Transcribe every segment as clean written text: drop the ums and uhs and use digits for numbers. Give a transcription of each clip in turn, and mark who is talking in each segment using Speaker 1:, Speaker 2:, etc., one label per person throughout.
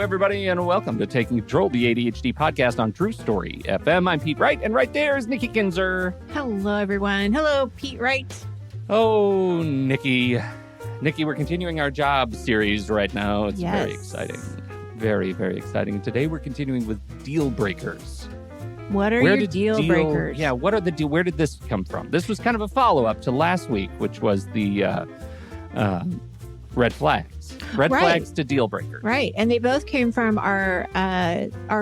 Speaker 1: everybody, and welcome to Taking Control, the ADHD podcast on True Story FM. I'm Pete Wright, and right there is Nikki Kinzer.
Speaker 2: Hello, everyone. Hello, Pete Wright.
Speaker 1: Oh, Nikki. Nikki, we're continuing our job series right now. It's
Speaker 2: Yes.
Speaker 1: very exciting. Very, very exciting. Today, we're continuing with Deal Breakers.
Speaker 2: What are your deal breakers?
Speaker 1: Yeah, what are the deal? Where did this come from? This was kind of a follow-up to last week, which was the red flags. Red
Speaker 2: Right.
Speaker 1: flags to deal breakers.
Speaker 2: Right. And they both came from our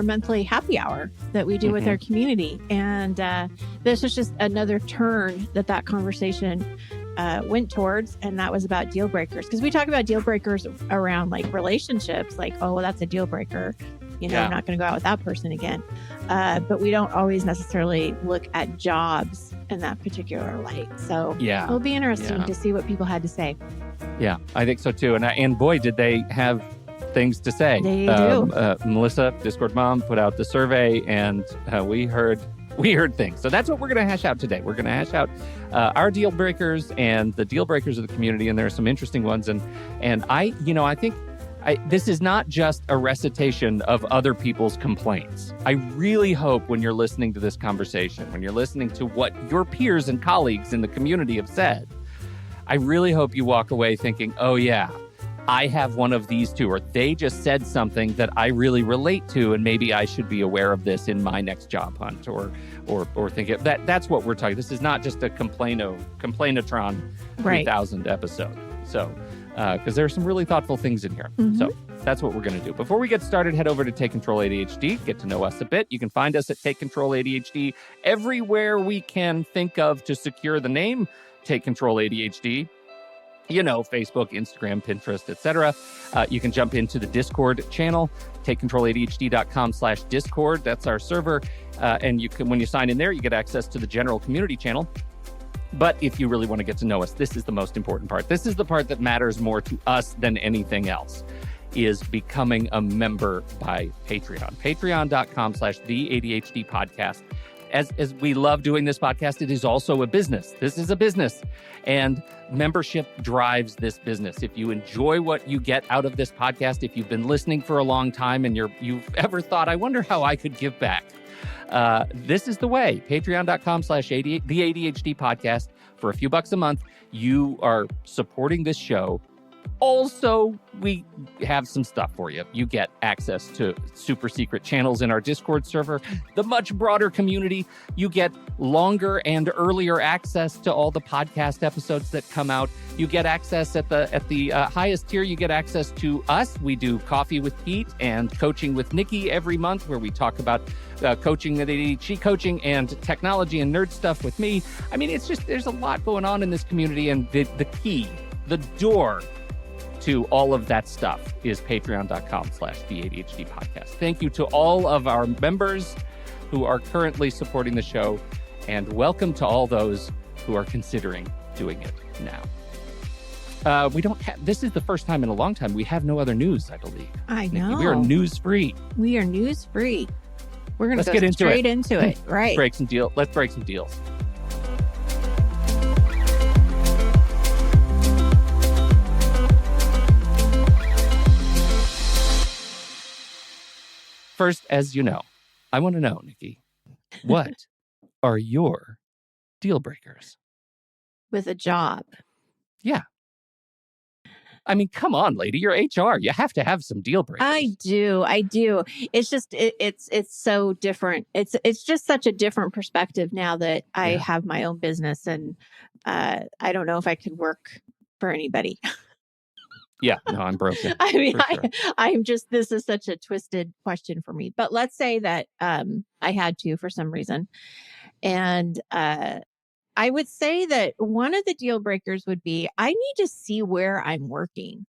Speaker 2: monthly happy hour that we do with our community. And this was just another turn that conversation went towards. And that was about deal breakers. Because we talk about deal breakers around like relationships, like, oh, well, that's a deal breaker. You know,
Speaker 1: Yeah.
Speaker 2: I'm not going to go out with that person again. But we don't always necessarily look at jobs in that particular light. So
Speaker 1: Yeah.
Speaker 2: it'll be interesting
Speaker 1: Yeah.
Speaker 2: to see what people had to say.
Speaker 1: Yeah, I think so too. And boy, did they have things to say.
Speaker 2: They do.
Speaker 1: Melissa, Discord mom, put out the survey, and we heard things. So that's what we're going to hash out today. We're going to hash out our deal breakers and the deal breakers of the community, and there are some interesting ones. And I think this is not just a recitation of other people's complaints. I really hope when you're listening to this conversation, when you're listening to what your peers and colleagues in the community have said, I really hope you walk away thinking, oh yeah, I have one of these two, or they just said something that I really relate to, and maybe I should be aware of this in my next job hunt, or think of that. That's what we're talking. This is not just a Complainatron 3000 episode. So, because there are some really thoughtful things in here.
Speaker 2: Mhm.
Speaker 1: So that's what we're going to do. Before we get started, head over to Take Control ADHD, get to know us a bit. You can find us at Take Control ADHD everywhere we can think of to secure the name Take Control ADHD. You know, Facebook, Instagram, Pinterest, etc. You can jump into the Discord channel, takecontroladhd.com/Discord. That's our server. And you can, when you sign in there, you get access to the general community channel. But if you really want to get to know us, this is the most important part. This is the part that matters more to us than anything else, is becoming a member by Patreon. Patreon.com/the ADHD podcast. As we love doing this podcast, it is also a business. This is a business, and membership drives this business. If you enjoy what you get out of this podcast, if you've been listening for a long time and you've ever thought, I wonder how I could give back, this is the way. Patreon.com/the ADHD podcast. For a few bucks a month, you are supporting this show. Also, we have some stuff for you. You get access to super secret channels in our Discord server, the much broader community. You get longer and earlier access to all the podcast episodes that come out. You get access at the highest tier. You get access to us. We do Coffee with Pete and Coaching with Nikki every month, where we talk about coaching, ADHD coaching, and technology and nerd stuff with me. I mean, it's just, there's a lot going on in this community, and the key, the door to all of that stuff is patreon.com/the ADHD podcast. Thank you to all of our members who are currently supporting the show, and welcome to all those who are considering doing it now. We don't have, this is the first time in a long time we have no other news, I believe.
Speaker 2: I
Speaker 1: Nikki,
Speaker 2: know.
Speaker 1: we are news free.
Speaker 2: We are news free. We're going to
Speaker 1: Let's
Speaker 2: go
Speaker 1: get into
Speaker 2: straight
Speaker 1: it.
Speaker 2: into it. Right.
Speaker 1: Let's break some deals. First, as you know, I want to know, Nikki, what are your deal breakers?
Speaker 2: With a job.
Speaker 1: Yeah. I mean, come on, lady, you're HR. You have to have some deal breakers.
Speaker 2: I do. It's just it's so different. It's just such a different perspective now that I have my own business, and I don't know if I could work for anybody.
Speaker 1: Yeah, no, I'm broken.
Speaker 2: I mean,
Speaker 1: For sure.
Speaker 2: I'm just, this is such a twisted question for me. But let's say that I had to for some reason. And I would say that one of the deal breakers would be, I need to see where I'm working.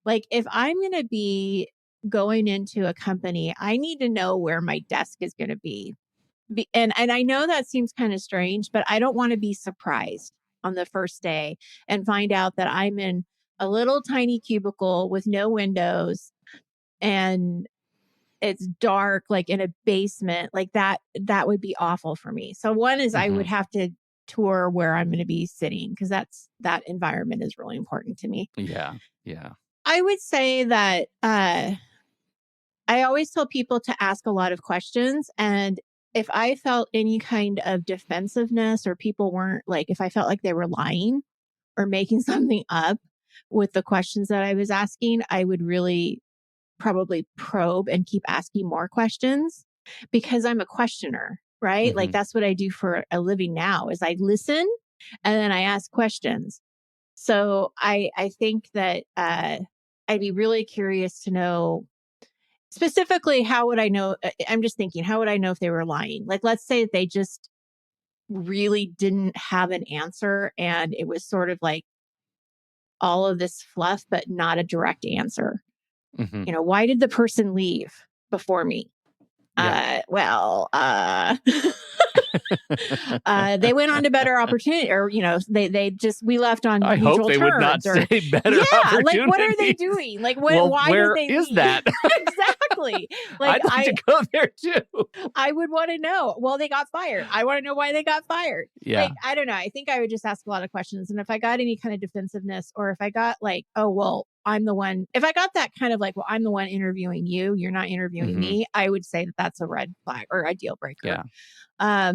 Speaker 2: Like, if I'm going to be going into a company, I need to know where my desk is going to be. And I know that seems kind of strange, but I don't want to be surprised on the first day and find out that I'm in a little tiny cubicle with no windows and it's dark, like in a basement. Like that would be awful for me. So one is I would have to tour where I'm going to be sitting, because that environment is really important to me.
Speaker 1: Yeah.
Speaker 2: I would say that I always tell people to ask a lot of questions. And if I felt any kind of defensiveness or people weren't like, if I felt like they were lying or making something up with the questions that I was asking, I would really probably probe and keep asking more questions because I'm a questioner, right? Like that's what I do for a living now is I listen and then I ask questions. So I think that I'd be really curious to know specifically how would I know? I'm just thinking, how would I know if they were lying? Like, let's say they just really didn't have an answer and it was sort of like all of this fluff, but not a direct answer. Why did the person leave before me?
Speaker 1: Yeah.
Speaker 2: They went on to better opportunity, or we left on
Speaker 1: I
Speaker 2: mutual
Speaker 1: hope they
Speaker 2: terms.
Speaker 1: would not say better
Speaker 2: yeah,
Speaker 1: opportunity.
Speaker 2: like what are they doing? Like what?
Speaker 1: Well,
Speaker 2: why
Speaker 1: where
Speaker 2: did they
Speaker 1: is
Speaker 2: leave?
Speaker 1: that?
Speaker 2: Exactly. Like
Speaker 1: I'd like to go there too.
Speaker 2: I would want to know. Well, they got fired. I want to know why they got fired.
Speaker 1: Yeah.
Speaker 2: Like, I don't know. I think I would just ask a lot of questions. And if I got any kind of defensiveness, or if I got like, oh, well, I'm the one, if I got that kind of like, well, I'm the one interviewing you, you're not interviewing me, I would say that that's a red flag or a deal breaker.
Speaker 1: Yeah.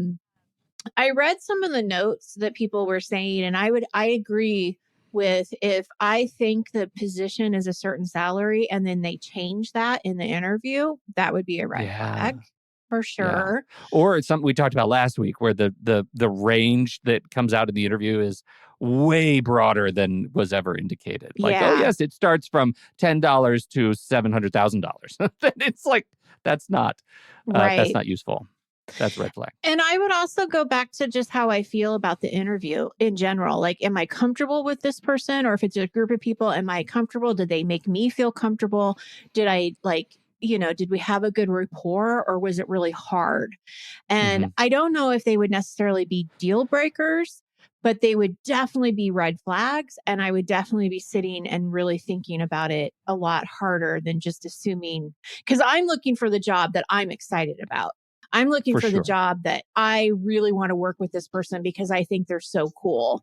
Speaker 2: I read some of the notes that people were saying, and I agree with if I think the position is a certain salary and then they change that in the interview, that would be a red flag for sure.
Speaker 1: Yeah. Or it's something we talked about last week where the range that comes out in the interview is way broader than was ever indicated. Like, oh yes, it starts from $10 to $700,000. Then it's like that's not useful. That's a red flag.
Speaker 2: And I would also go back to just how I feel about the interview in general. Like, am I comfortable with this person? Or if it's a group of people, am I comfortable? Did they make me feel comfortable? Did I did we have a good rapport, or was it really hard? And I don't know if they would necessarily be deal breakers, but they would definitely be red flags. And I would definitely be sitting and really thinking about it a lot harder than just assuming, because I'm looking for the job that I'm excited about. I'm looking for the job that I really want to work with this person because I think they're so cool,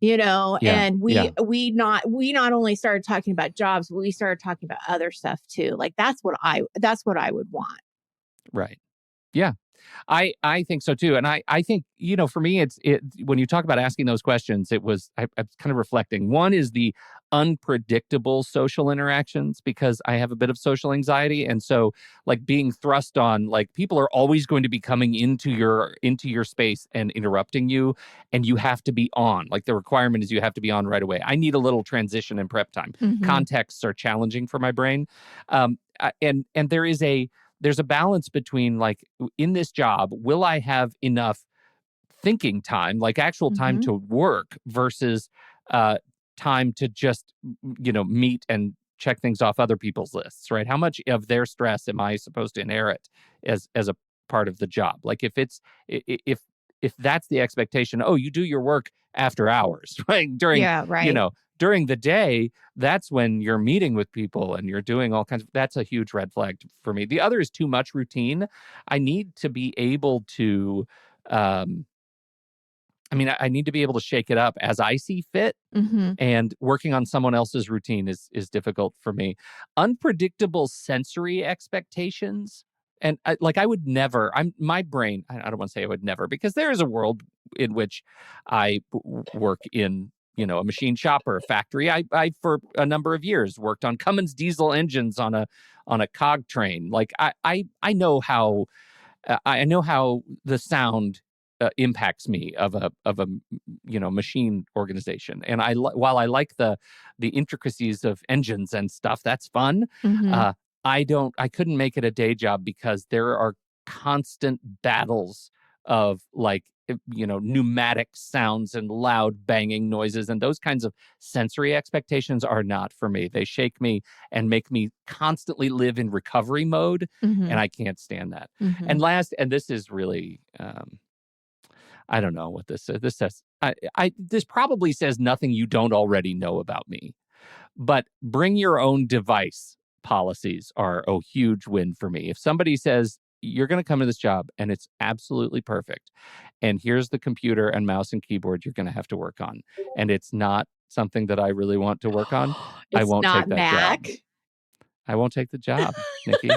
Speaker 2: and we not only started talking about jobs, but we started talking about other stuff too. Like that's what I would want.
Speaker 1: Right. Yeah. I think so too. And I think, for me, when you talk about asking those questions, I was kind of reflecting. One is the unpredictable social interactions, because I have a bit of social anxiety. And so like being thrust on, like people are always going to be coming into your space and interrupting you, and you have to be on. Like the requirement is you have to be on right away. I need a little transition and prep time. Contexts are challenging for my brain. And there's a balance between like in this job, will I have enough thinking time, like actual time to work versus time to just, meet and check things off other people's lists, right? How much of their stress am I supposed to inherit as a part of the job? Like if that's the expectation, oh, you do your work after hours, right? During the day, that's when you're meeting with people and you're doing all kinds of, that's a huge red flag for me. The other is too much routine. I need to be able to, I need to be able to shake it up as I see fit. And working on someone else's routine is difficult for me. Unpredictable sensory expectations. And I would never, my brain, I don't want to say I would never, because there is a world in which I work in, a machine shop or a factory. I for a number of years worked on Cummins diesel engines on a cog train. Like I know how the sound impacts me of a machine organization. And while I like the intricacies of engines and stuff, that's fun. I couldn't make it a day job because there are constant battles of like, pneumatic sounds and loud banging noises, and those kinds of sensory expectations are not for me. They shake me and make me constantly live in recovery mode, and I can't stand that. And last, and this is really, I don't know what this says. This says, this probably says nothing you don't already know about me, but bring your own device policies are a huge win for me. If somebody says, you're going to come to this job and it's absolutely perfect, and here's the computer and mouse and keyboard you're going to have to work on, and it's not something that I really want to work on, I won't take that job. I won't take the job, Nikki.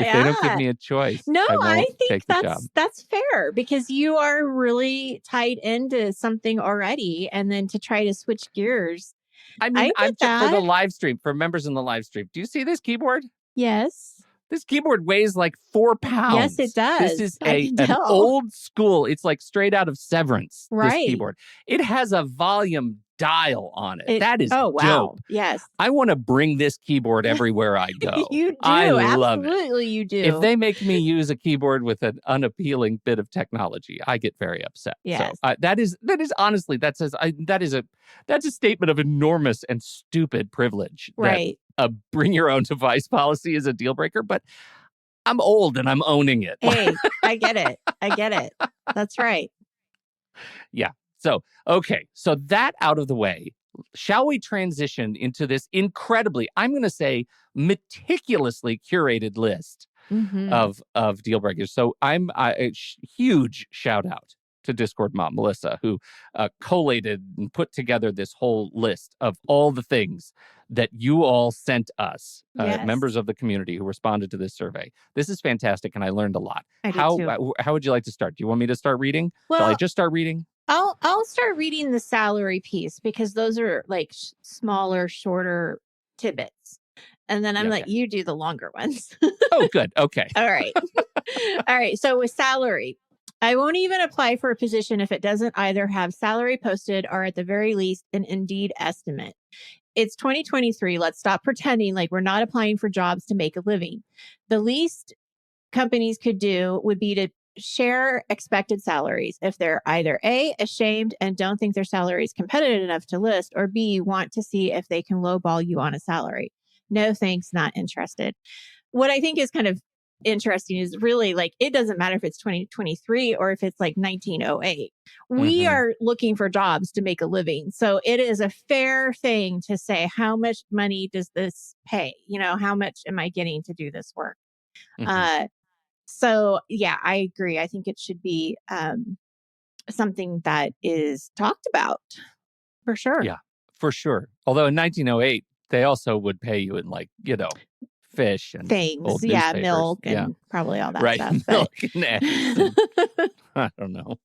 Speaker 1: If they don't give
Speaker 2: Yeah.
Speaker 1: me a choice,
Speaker 2: No,
Speaker 1: I
Speaker 2: I
Speaker 1: won't
Speaker 2: think
Speaker 1: take the job.
Speaker 2: that's fair because you are really tied into something already. And then to try to switch gears,
Speaker 1: I
Speaker 2: I
Speaker 1: mean,
Speaker 2: get
Speaker 1: for the
Speaker 2: that.
Speaker 1: live stream, for members in the live stream. Do you see this keyboard?
Speaker 2: Yes.
Speaker 1: This keyboard weighs like 4
Speaker 2: Yes, it
Speaker 1: pounds. This
Speaker 2: does.
Speaker 1: is
Speaker 2: I can
Speaker 1: an
Speaker 2: tell.
Speaker 1: old school. It's like straight out of Severance, this
Speaker 2: Right.
Speaker 1: keyboard. It has a volume dial on it. That is
Speaker 2: Oh, wow.
Speaker 1: dope.
Speaker 2: Yes.
Speaker 1: I want to bring this keyboard everywhere I go.
Speaker 2: You do.
Speaker 1: I love it.
Speaker 2: Absolutely, you do.
Speaker 1: If they make me use a keyboard with an unappealing bit of technology, I get very upset.
Speaker 2: Yes.
Speaker 1: So that is honestly, that is a statement of enormous and stupid privilege.
Speaker 2: Right.
Speaker 1: That bring your own device policy is a deal breaker, but I'm old and I'm owning it.
Speaker 2: Hey, I get it. I get it. That's right.
Speaker 1: Yeah. So, okay. So that out of the way, shall we transition into this incredibly, I'm going to say, meticulously curated list of deal breakers? So a huge shout out to Discord mom Melissa, who collated and put together this whole list of all the things that you all sent us,
Speaker 2: Yes.
Speaker 1: members of the community who responded to this survey. This is fantastic, and I learned a lot.
Speaker 2: I did
Speaker 1: How would you like to start? Do you want me to start reading?
Speaker 2: Well,
Speaker 1: Shall I just start reading?
Speaker 2: I'll start reading the salary piece because those are like smaller, shorter tidbits. And then I'm
Speaker 1: Yeah,
Speaker 2: like, you do the longer ones.
Speaker 1: Oh, good. Okay.
Speaker 2: All right. All right. So with salary, I won't even apply for a position if it doesn't either have salary posted or at the very least an Indeed estimate. It's 2023. Let's stop pretending like we're not applying for jobs to make a living. The least companies could do would be to share expected salaries if they're either A, ashamed and don't think their salary is competitive enough to list, or B, want to see if they can lowball you on a salary. No thanks, not interested. What I think is kind of interesting is really like it doesn't matter if it's 2023 or if it's like 1908. We are looking for jobs to make a living. So it is a fair thing to say, how much money does this pay? How much am I getting to do this work? So yeah, I agree. I think it should be something that is talked about for sure.
Speaker 1: Yeah, for sure. Although in 1908, they also would pay you in fish and
Speaker 2: things,
Speaker 1: old
Speaker 2: milk and probably all that
Speaker 1: right,
Speaker 2: stuff.
Speaker 1: Milk and eggs. And, I don't know.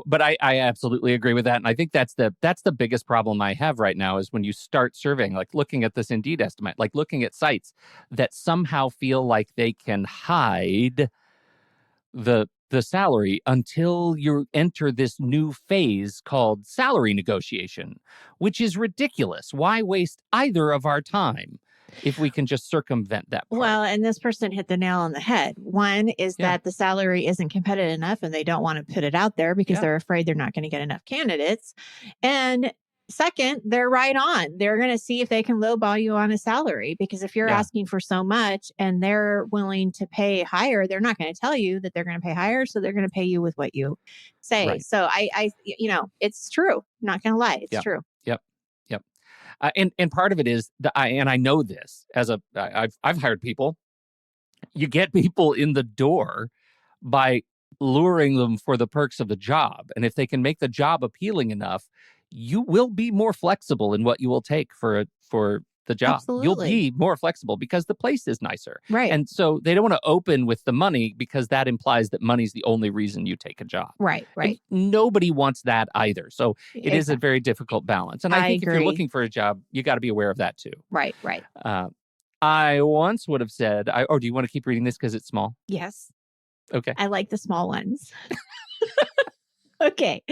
Speaker 1: But I absolutely agree with that, and I think that's the biggest problem I have right now is when you start surveying, like looking at this Indeed estimate, like looking at sites that somehow feel like they can hide the salary until you enter this new phase called salary negotiation, which is ridiculous. Why waste either of our time if we can just circumvent that part?
Speaker 2: Well, and this person hit the nail on the head. One is that the salary isn't competitive enough and they don't want to put it out there because they're afraid they're not going to get enough candidates. And second, they're right on. They're going to see if they can lowball you on a salary, because if you're asking for so much and they're willing to pay higher, they're not going to tell you that they're going to pay higher. So they're going to pay you with what you say. Right. So I it's true. I'm not going to lie. It's true.
Speaker 1: Yep. And part of it is and I know this I've hired people. You get people in the door by luring them for the perks of the job. And if they can make the job appealing enough, you will be more flexible in what you will take for the job.
Speaker 2: Absolutely.
Speaker 1: You'll be more flexible because the place is nicer.
Speaker 2: Right.
Speaker 1: And so they don't want to open with the money because that implies that money's the only reason you take a job.
Speaker 2: Right.
Speaker 1: And nobody wants that either. So it is a very difficult balance. And I think if you're looking for a job, you got to be aware of that too.
Speaker 2: Right.
Speaker 1: I once would have said, do you want to keep reading this because it's small?
Speaker 2: Yes.
Speaker 1: Okay.
Speaker 2: I like the small ones. Okay.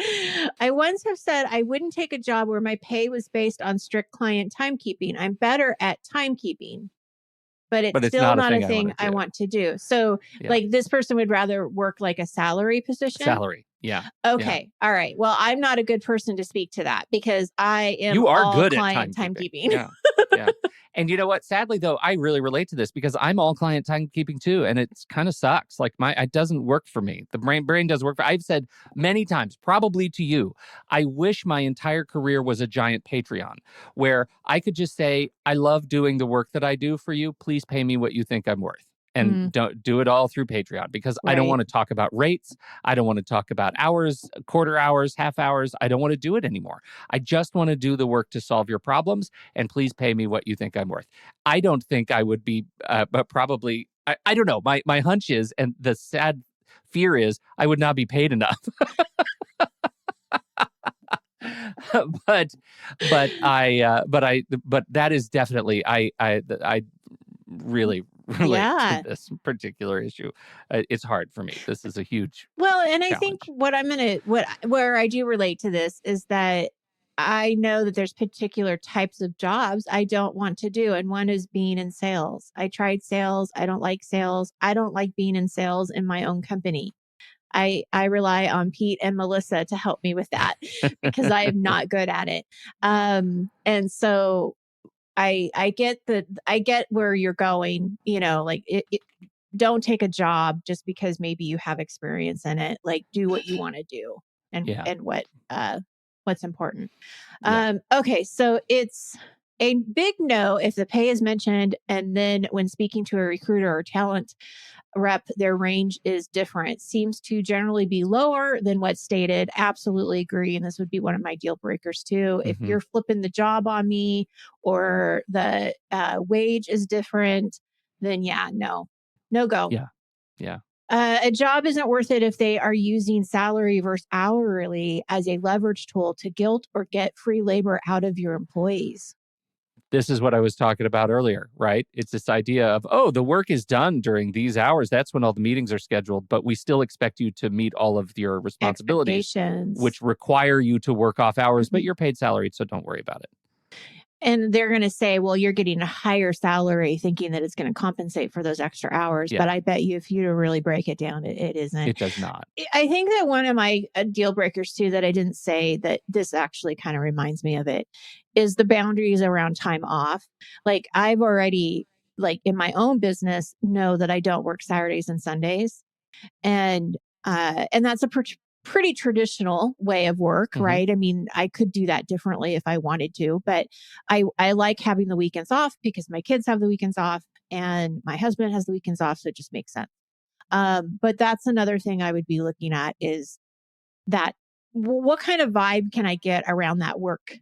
Speaker 2: I once have said I wouldn't take a job where my pay was based on strict client timekeeping. I'm better at timekeeping, but it's still not a thing I want to do. So like this person would rather work like a salary position.
Speaker 1: Salary. Yeah.
Speaker 2: Okay.
Speaker 1: Yeah.
Speaker 2: All right. Well, I'm not a good person to speak to that because I am
Speaker 1: you are
Speaker 2: all
Speaker 1: good
Speaker 2: client
Speaker 1: at
Speaker 2: timekeeping.
Speaker 1: Yeah. And you know what? Sadly, though, I really relate to this because I'm all client timekeeping too, and it kind of sucks. Like it doesn't work for me. The brain doesn't work. I've said many times, probably to you, I wish my entire career was a giant Patreon where I could just say, I love doing the work that I do for you. Please pay me what you think I'm worth. And don't do it all through Patreon because I don't want to talk about rates. I don't want to talk about hours, quarter hours, half hours. I don't want to do it anymore. I just want to do the work to solve your problems. And please pay me what you think I'm worth. I don't think I would be probably I don't know. My hunch is, and the sad fear is, I would not be paid enough. but but that is definitely I really relate to
Speaker 2: Yeah.
Speaker 1: this particular issue. It's hard for me. This is a huge
Speaker 2: Well, and I think
Speaker 1: challenge.
Speaker 2: where I do relate to this is that I know that there's particular types of jobs I don't want to do. And one is being in sales. I tried sales. I don't like sales. I don't like being in sales in my own company. I rely on Pete and Melissa to help me with that because I am not good at it. And so I get where you're going, like don't take a job just because maybe you have experience in it. Like do what you want to do
Speaker 1: Yeah.
Speaker 2: and what's important.
Speaker 1: Yeah.
Speaker 2: Okay, so it's a big no if the pay is mentioned, and then when speaking to a recruiter or talent rep, their range is different. Seems to generally be lower than what's stated. Absolutely agree. And this would be one of my deal breakers too. If
Speaker 1: Mm-hmm.
Speaker 2: you're flipping the job on me or the wage is different, then yeah, no go.
Speaker 1: Yeah. Yeah.
Speaker 2: A job isn't worth it if they are using salary versus hourly as a leverage tool to guilt or get free labor out of your employees.
Speaker 1: This is what I was talking about earlier, right? It's this idea of, oh, the work is done during these hours. That's when all the meetings are scheduled, but we still expect you to meet all of your responsibilities,
Speaker 2: Expectations.
Speaker 1: which require you to work off hours,
Speaker 2: Mm-hmm.
Speaker 1: but you're paid salaried, so don't worry about it.
Speaker 2: And they're going to say, well, you're getting a higher salary thinking that it's going to compensate for those extra hours.
Speaker 1: Yeah.
Speaker 2: But I bet you if you to really break it down, it isn't.
Speaker 1: It does not.
Speaker 2: I think that one of my deal breakers too, that I didn't say that this actually kind of reminds me of it, is the boundaries around time off. Like I've already, like in my own business, know that I don't work Saturdays and Sundays. And that's a pretty traditional way of work,
Speaker 1: Mm-hmm.
Speaker 2: right? I mean, I could do that differently if I wanted to, but I like having the weekends off because my kids have the weekends off and my husband has the weekends off. So it just makes sense. But that's another thing I would be looking at is that what kind of vibe can I get around that work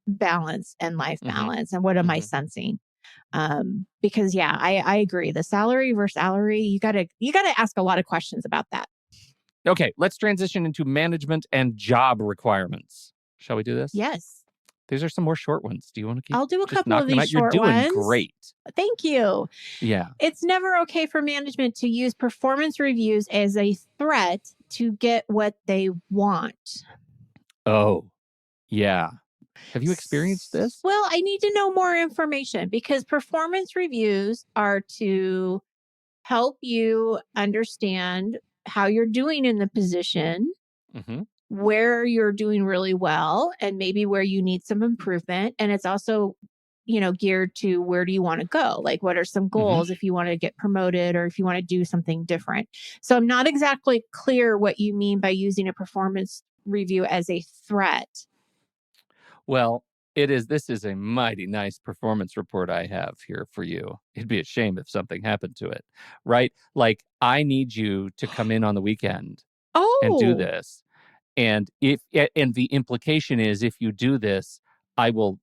Speaker 2: balance and life
Speaker 1: Mm-hmm.
Speaker 2: balance? And what am I
Speaker 1: Mm-hmm.
Speaker 2: sensing? Because yeah, I agree. The salary versus salary, you gotta ask a lot of questions about that.
Speaker 1: Okay, let's transition into management and job requirements. Shall we do this?
Speaker 2: Yes.
Speaker 1: These are some more short ones. Do you want to keep?
Speaker 2: I'll do a
Speaker 1: just
Speaker 2: couple of
Speaker 1: knocking them
Speaker 2: these
Speaker 1: out? You're
Speaker 2: short
Speaker 1: doing
Speaker 2: ones.
Speaker 1: great.
Speaker 2: Thank you.
Speaker 1: Yeah.
Speaker 2: It's never okay for management to use performance reviews as a threat to get what they want.
Speaker 1: Oh, yeah. Have you experienced this?
Speaker 2: Well, I need to know more information because performance reviews are to help you understand how you're doing in the position,
Speaker 1: Mm-hmm.
Speaker 2: where you're doing really well, and maybe where you need some improvement. And it's also, geared to where do you want to go? Like, what are some goals if you want to get promoted or if you want to do something different? So I'm not exactly clear what you mean by using a performance review as a threat.
Speaker 1: Well, this is a mighty nice performance report I have here for you. It'd be a shame if something happened to it, right? Like I need you to come in on the weekend and do this. And the implication is if you do this, I will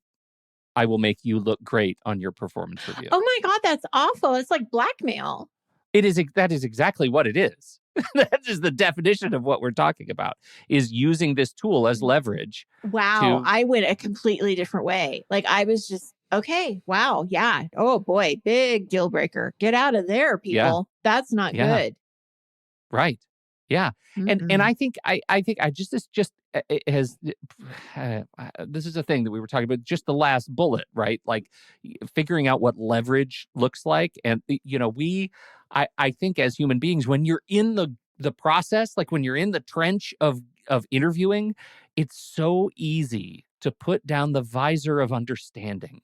Speaker 1: make you look great on your performance review.
Speaker 2: Oh my God, that's awful. It's like blackmail.
Speaker 1: That is exactly what it is. That is the definition of what we're talking about, is using this tool as leverage.
Speaker 2: Wow. I went a completely different way. Like I was just, okay, wow. Yeah. Oh boy, big deal breaker. Get out of there, people.
Speaker 1: Yeah.
Speaker 2: That's not good.
Speaker 1: Right. Yeah. And I think it has this is a thing that we were talking about, just the last bullet, right? Like figuring out what leverage looks like. And I think as human beings, when you're in the process, like when you're in the trench of interviewing, it's so easy to put down the visor of understanding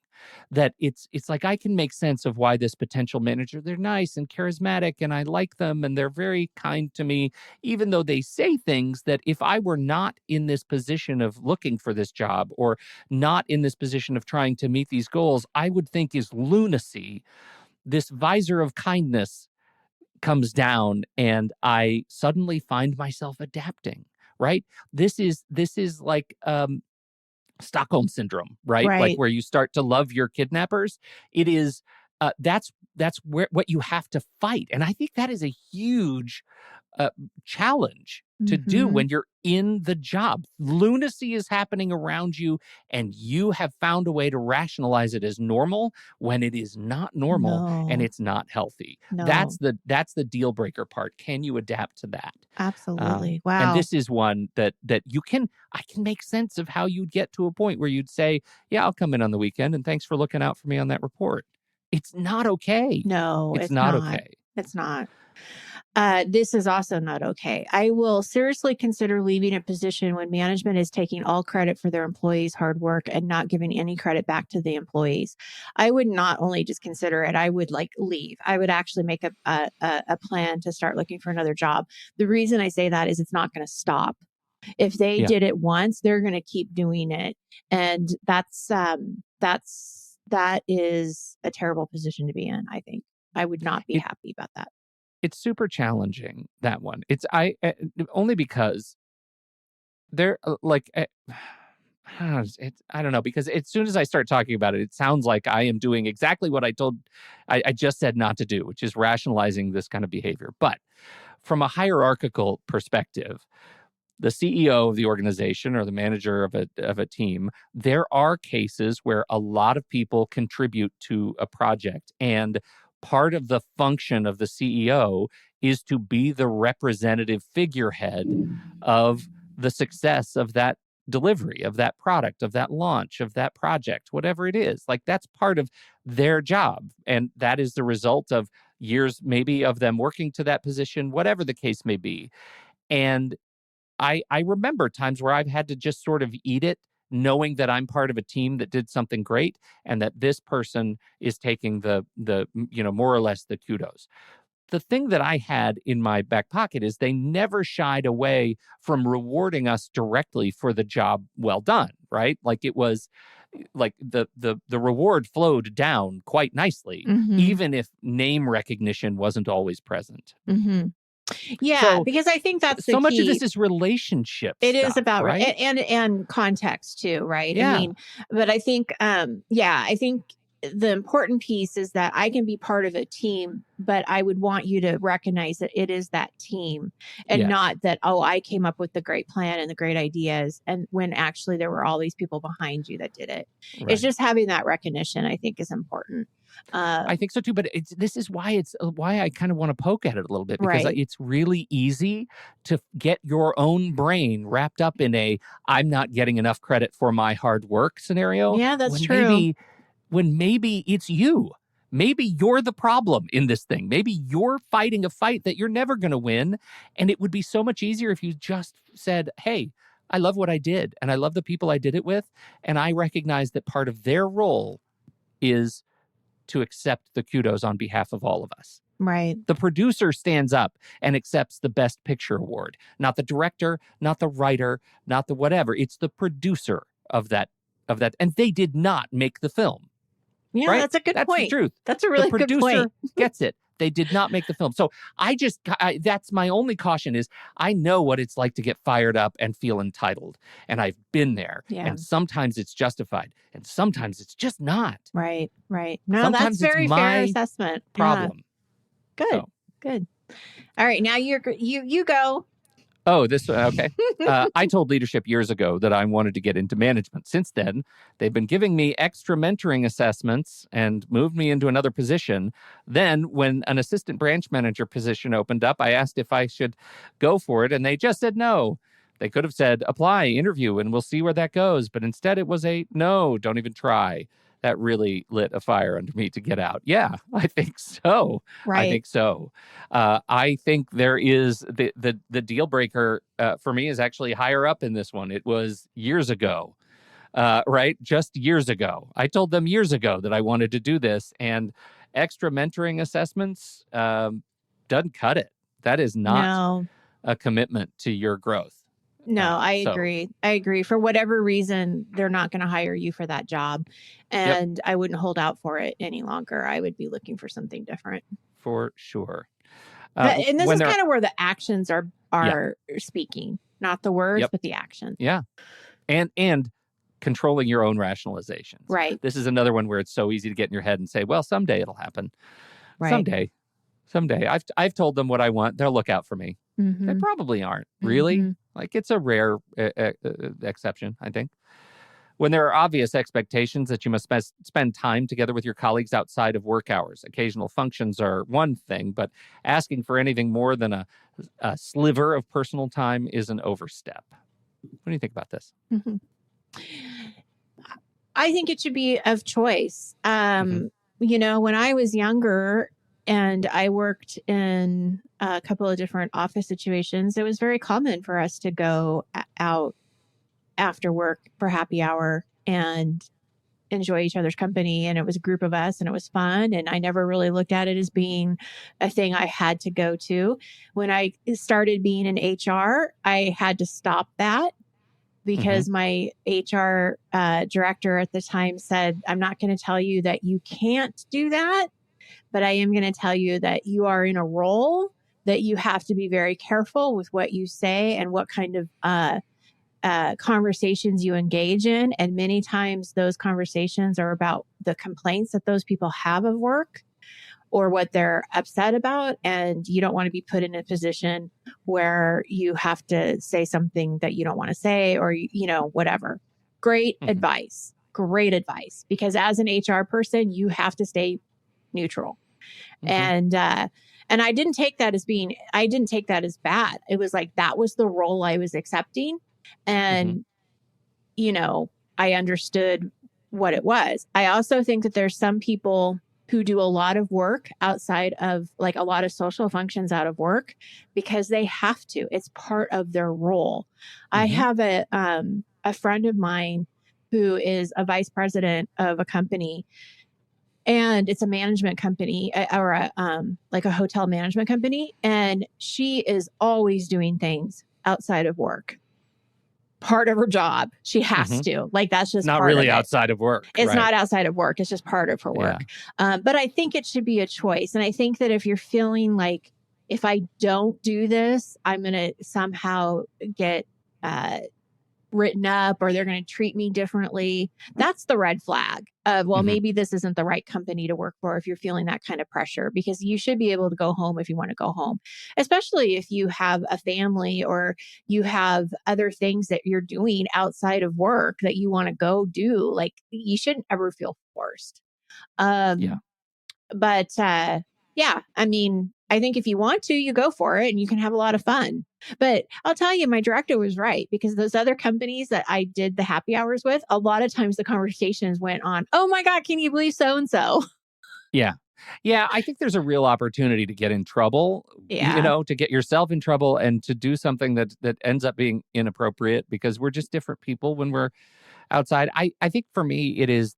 Speaker 1: that it's like I can make sense of why this potential manager, they're nice and charismatic and I like them and they're very kind to me, even though they say things that if I were not in this position of looking for this job or not in this position of trying to meet these goals, I would think is lunacy. This visor of kindness comes down and I suddenly find myself adapting, right? This is like Stockholm syndrome, right? Like where you start to love your kidnappers. It is that's that's what you have to fight. And I think that is a huge challenge to do when you're in the job. Lunacy is happening around you, and you have found a way to rationalize it as normal when it is not normal and it's not healthy. That's the deal breaker part. Can you adapt to that?
Speaker 2: Absolutely. Wow.
Speaker 1: And this is one that I can make sense of how you'd get to a point where you'd say, yeah, I'll come in on the weekend and thanks for looking out for me on that report. It's not okay.
Speaker 2: No,
Speaker 1: it's not okay.
Speaker 2: It's not. This is also not okay. I will seriously consider leaving a position when management is taking all credit for their employees' hard work and not giving any credit back to the employees. I would not only just consider it, I would leave. I would actually make a plan to start looking for another job. The reason I say that is it's not going to stop. If they did it once, they're going to keep doing it. And that is a terrible position to be in, I think. I would not be happy about that.
Speaker 1: It's super challenging, that one. Only because they're I don't know, because as soon as I start talking about it, it sounds like I am doing exactly what I just said not to do, which is rationalizing this kind of behavior. But from a hierarchical perspective, the CEO of the organization or the manager of a team, there are cases where a lot of people contribute to a project, and part of the function of the CEO is to be the representative figurehead of the success of that delivery, of that product, of that launch, of that project, whatever it is. Like, that's part of their job. And that is the result of years, maybe, of them working to that position, whatever the case may be. And I remember times where I've had to just sort of eat it, knowing that I'm part of a team that did something great and that this person is taking the more or less the kudos. The thing that I had in my back pocket is they never shied away from rewarding us directly for the job well done, right? Like, it was like the reward flowed down quite nicely, even if name recognition wasn't always present.
Speaker 2: Yeah, so, because I think that's
Speaker 1: so
Speaker 2: the
Speaker 1: much
Speaker 2: key.
Speaker 1: of this is relationship.
Speaker 2: It
Speaker 1: stuff,
Speaker 2: is about
Speaker 1: right,
Speaker 2: and context too, right?
Speaker 1: Yeah.
Speaker 2: I mean, but I think, I think the important piece is that I can be part of a team, but I would want you to recognize that it is that team, and not that, I came up with the great plan and the great ideas, and when actually there were all these people behind you that did it. Right. It's just having that recognition, I think, is important.
Speaker 1: I think so too, but this is why I kind of want to poke at it a little bit, because it's really easy to get your own brain wrapped up in I'm not getting enough credit for my hard work scenario.
Speaker 2: Yeah, that's true.
Speaker 1: When maybe it's you. Maybe you're the problem in this thing. Maybe you're fighting a fight that you're never going to win. And it would be so much easier if you just said, hey, I love what I did, and I love the people I did it with, and I recognize that part of their role is to accept the kudos on behalf of all of us.
Speaker 2: Right.
Speaker 1: The producer stands up and accepts the Best Picture award, not the director, not the writer, not the whatever. It's the producer of that. And they did not make the film.
Speaker 2: Yeah,
Speaker 1: right?
Speaker 2: That's a good point.
Speaker 1: That's the truth.
Speaker 2: That's a really good point.
Speaker 1: The producer gets it. They did not make the film. So that's my only caution is I know what it's like to get fired up and feel entitled. And I've been there. Yeah. And sometimes it's justified. And sometimes it's just not.
Speaker 2: Right. No, sometimes that's very fair assessment.
Speaker 1: Problem.
Speaker 2: Yeah. Good. All right. Now you go.
Speaker 1: Oh, okay. I told leadership years ago that I wanted to get into management. Since then, they've been giving me extra mentoring assessments and moved me into another position. Then, when an assistant branch manager position opened up, I asked if I should go for it, and they just said no. They could have said, apply, interview, and we'll see where that goes. But instead, it was no, don't even try. That really lit a fire under me to get out. Yeah, I think so.
Speaker 2: Right.
Speaker 1: I think so. I think there is the deal breaker for me is actually higher up in this one. It was years ago, right? Just years ago. I told them years ago that I wanted to do this, and extra mentoring assessments doesn't cut it. That is not a commitment to your growth.
Speaker 2: No, I agree. I agree. For whatever reason, they're not going to hire you for that job. And I wouldn't hold out for it any longer. I would be looking for something different.
Speaker 1: For sure.
Speaker 2: And this is kind of where the actions are speaking, not the words, but the actions.
Speaker 1: Yeah. And controlling your own rationalizations.
Speaker 2: Right.
Speaker 1: This is another one where it's so easy to get in your head and say, well, someday it'll happen. Someday. I've told them what I want. They'll look out for me. They probably aren't. Really? Like, it's a rare exception, I think. When there are obvious expectations that you must spend time together with your colleagues outside of work hours. Occasional functions are one thing, but asking for anything more than a sliver of personal time is an overstep. What do you think about this?
Speaker 2: I think it should be of choice. You know, when I was younger and I worked in a couple of different office situations, it was very common for us to go out after work for happy hour and enjoy each other's company. And it was a group of us and it was fun. And I never really looked at it as being a thing I had to go to. When I started being in HR, I had to stop that because my HR director at the time said, I'm not going to tell you that you can't do that, but I am going to tell you that you are in a role that you have to be very careful with what you say and what kind of conversations you engage in. And many times those conversations are about the complaints that those people have of work or what they're upset about. And you don't want to be put in a position where you have to say something that you don't want to say or, you know, whatever. Great advice. Because as an HR person, you have to stay neutral. And I didn't take that as bad. It was like, that was the role I was accepting. And, you know, I understood what it was. I also think that there's some people who do a lot of work outside of, like, a lot of social functions out of work because they have to. It's part of their role. I have a friend of mine who is a vice president of a company, and it's a management company or a hotel management company. And she is always doing things outside of work. Part of her job. She has to. Like, that's just
Speaker 1: not
Speaker 2: part
Speaker 1: really
Speaker 2: of it.
Speaker 1: outside of work.
Speaker 2: It's not outside of work. It's just part of her work. But I think it should be a choice. And I think that if you're feeling like, if I don't do this, I'm going to somehow get written up or they're going to treat me differently. That's the red flag of, well, maybe this isn't the right company to work for if you're feeling that kind of pressure, because you should be able to go home if you want to go home, especially if you have a family or you have other things that you're doing outside of work that you want to go do. Like, you shouldn't ever feel forced. But yeah, I mean, I think if you want to, you go for it and you can have a lot of fun. But I'll tell you, my director was right, because those other companies that I did the happy hours with, a lot of times the conversations went on, oh my God, can you believe so-and-so?
Speaker 1: Yeah. I think there's a real opportunity to get in trouble, you know, to get yourself in trouble and to do something that ends up being inappropriate, because we're just different people when we're outside. I think for me, it is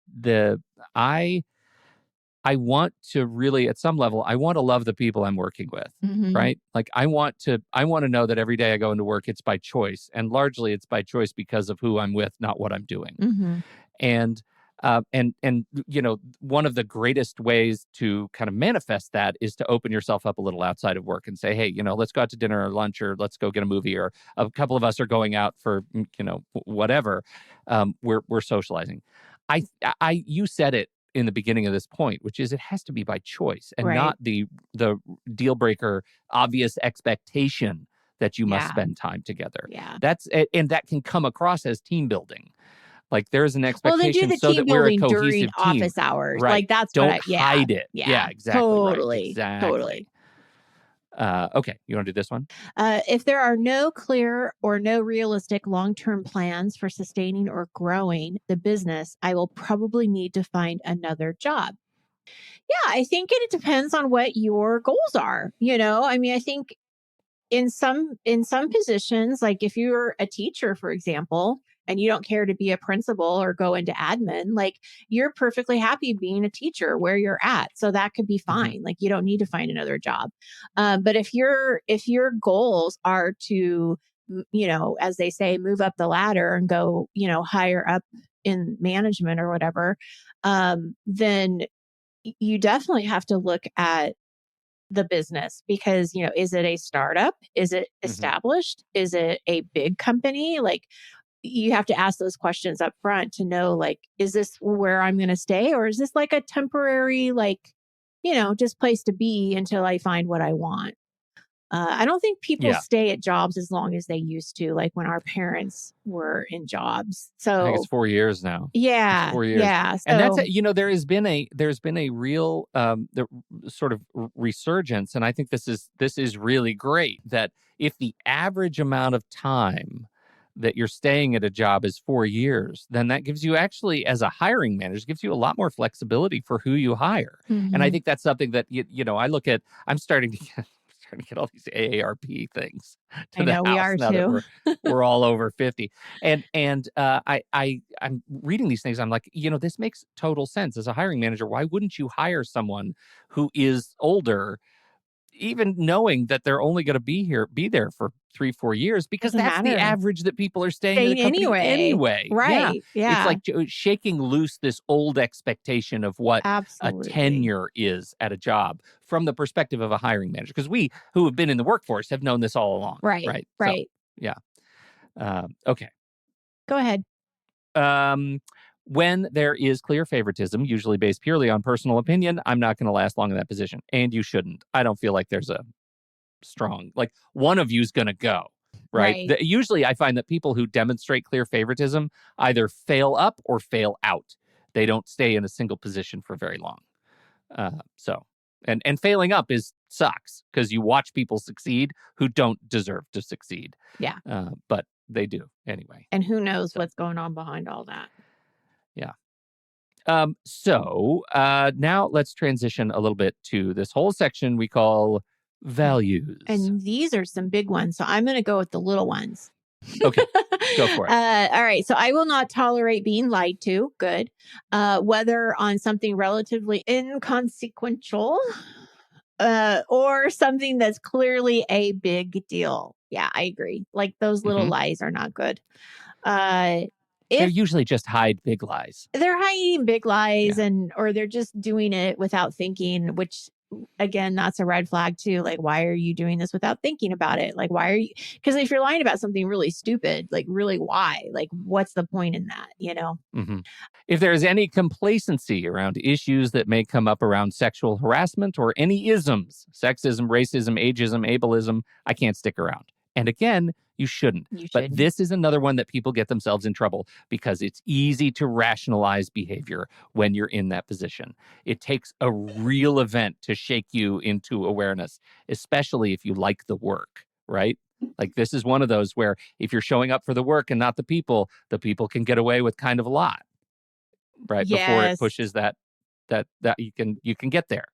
Speaker 1: I want to really, at some level, I want to love the people I'm working with, right? Like, I want to know that every day I go into work, it's by choice. And largely it's by choice because of who I'm with, not what I'm doing. And you know, one of the greatest ways to kind of manifest that is to open yourself up a little outside of work and say, hey, you know, let's go out to dinner or lunch, or let's go get a movie, or a couple of us are going out for, you know, whatever. We're socializing. You said it in the beginning of this point, which is, it has to be by choice and not the deal breaker obvious expectation that you must spend time together. And that can come across as team building. Like, there's an expectation
Speaker 2: so that we're a cohesive during
Speaker 1: team.
Speaker 2: office hours.
Speaker 1: Right.
Speaker 2: Like, that's
Speaker 1: don't hide it. Yeah, exactly.
Speaker 2: Totally.
Speaker 1: Right. Exactly. Okay, you want to do this one?
Speaker 2: If there are no clear or no realistic long-term plans for sustaining or growing the business, I will probably need to find another job. Yeah, I think it depends on what your goals are. You know, I mean, I think in some positions, like if you're a teacher, for example, and you don't care to be a principal or go into admin, like, you're perfectly happy being a teacher where you're at. So that could be fine. Like, you don't need to find another job. But if your goals are to, you know, as they say, move up the ladder and go, you know, higher up in management or whatever, then you definitely have to look at the business, because, you know, is it a startup? Is it established? Is it a big company? Like, you have to ask those questions up front to know, like, is this where I'm going to stay, or is this like a temporary, like, just place to be until I find what I want. I don't think people
Speaker 1: Yeah.
Speaker 2: stay at jobs as long as they used to, like when our parents were in jobs.
Speaker 1: I think it's
Speaker 2: So
Speaker 1: 4 years now. It's
Speaker 2: yeah,
Speaker 1: 4 years.
Speaker 2: yeah.
Speaker 1: And that's,
Speaker 2: So
Speaker 1: there's been a real sort of resurgence. And I think this is really great that if the average amount of time that you're staying at a job is 4 years, then that gives you actually, as a hiring manager, gives you a lot more flexibility for who you hire. And I
Speaker 2: mhm.
Speaker 1: think that's something that, I look at, I'm starting to get all these AARP things to
Speaker 2: I
Speaker 1: the
Speaker 2: know we
Speaker 1: house
Speaker 2: are
Speaker 1: now that
Speaker 2: too.
Speaker 1: we're all over 50. And I'm reading these things. I'm like, this makes total sense as a hiring manager. Why wouldn't you hire someone who is older, even knowing that they're only going to be there for 3-4 years, because
Speaker 2: Doesn't
Speaker 1: that's the
Speaker 2: matter.
Speaker 1: average that people are staying in a
Speaker 2: Staying
Speaker 1: company
Speaker 2: anyway.
Speaker 1: anyway. Yeah.
Speaker 2: Right.
Speaker 1: It's
Speaker 2: Yeah.
Speaker 1: like shaking loose this old expectation of what a
Speaker 2: Absolutely.
Speaker 1: tenure is at a job from the perspective of a hiring manager. Because we who have been in the workforce have known this all along.
Speaker 2: Right.
Speaker 1: Right. So,
Speaker 2: Right.
Speaker 1: yeah. Okay.
Speaker 2: Go ahead.
Speaker 1: Um, when there is clear favoritism, usually based purely on personal opinion, I'm not going to last long in that position. And you shouldn't. I don't feel like there's a strong, like one of you's going to go, right?
Speaker 2: Right.
Speaker 1: Usually I find that people who demonstrate clear favoritism either fail up or fail out. They don't stay in a single position for very long. And failing up sucks because you watch people succeed who don't deserve to succeed.
Speaker 2: Yeah.
Speaker 1: But they do anyway.
Speaker 2: And who knows
Speaker 1: So.
Speaker 2: what's going on behind all that.
Speaker 1: Yeah. So now let's transition a little bit to this whole section we call values.
Speaker 2: And these are some big ones. So I'm going to go with the little ones.
Speaker 1: Okay, go for it.
Speaker 2: All right. So I will not tolerate being lied to. Good. Whether on something relatively inconsequential or something that's clearly a big deal. Yeah, I agree. Like those little lies are not good.
Speaker 1: They're usually just hide big lies.
Speaker 2: They're hiding big lies or they're just doing it without thinking, which again, that's a red flag too. Like, why are you doing this without thinking about it? Like, why are you? Because if you're lying about something really stupid, like really why? Like, what's the point in that,
Speaker 1: Mm-hmm. If there is any complacency around issues that may come up around sexual harassment or any isms, sexism, racism, ageism, ableism, I can't stick around. And again, you shouldn't. But this is another one that people get themselves in trouble because it's easy to rationalize behavior when you're in that position. It takes a real event to shake you into awareness, especially if you like the work, right? Like this is one of those where if you're showing up for the work and not the people can get away with kind of a lot, right?
Speaker 2: Yes.
Speaker 1: Before it pushes that you can get there.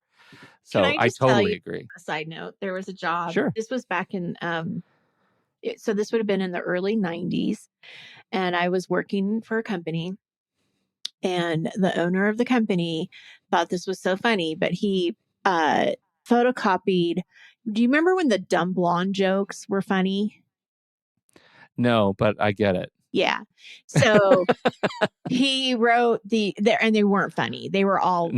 Speaker 1: So I totally agree.
Speaker 2: A side note, there was a job.
Speaker 1: Sure.
Speaker 2: This was back in so this would have been in the early 90s. And I was working for a company. And the owner of the company thought this was so funny, but he photocopied. Do you remember when the dumb blonde jokes were funny?
Speaker 1: No, but I get it.
Speaker 2: Yeah. So he wrote and they weren't funny. They were all